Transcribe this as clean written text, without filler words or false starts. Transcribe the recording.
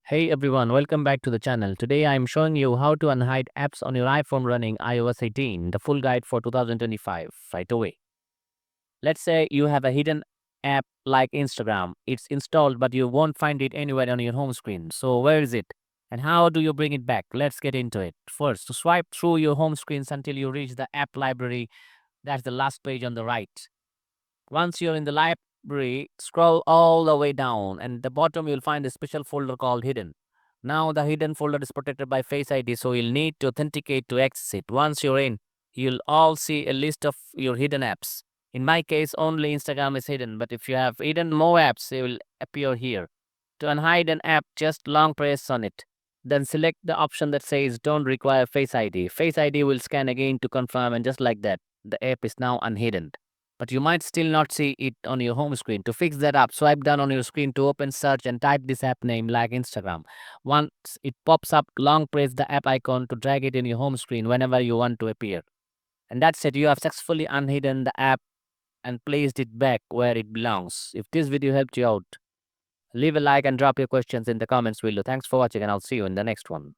Hey everyone, welcome back to the channel. Today I am showing you how to unhide apps on your iPhone running iOS 18, the full guide for 2025, right away. Let's say you have a hidden app like Instagram. It's installed, but you won't find it anywhere on your home screen. So where is it? And how do you bring it back? Let's get into it. First, swipe through your home screens until you reach the app library. That's the last page on the right. Once you're in the library, scroll all the way down, and at the bottom you'll find a special folder called Hidden. Now the hidden folder is protected by Face ID, so you'll need to authenticate to access it. Once you're in, you'll all see a list of your hidden apps. In my case, only Instagram is hidden, but if you have hidden more apps, they will appear here. To unhide an app, just long press on it. Then select the option that says don't require Face ID. Face ID will scan again to confirm, and just like that, the app is now unhidden, but you might still not see it on your home screen. To fix that up, swipe down on your screen to open search and type this app name like Instagram. Once it pops up, long press the app icon to drag it in your home screen whenever you want to appear. And that's it. You have successfully unhidden the app and placed it back where it belongs. If this video helped you out, leave a like and drop your questions in the comments below. Thanks for watching, and I'll see you in the next one.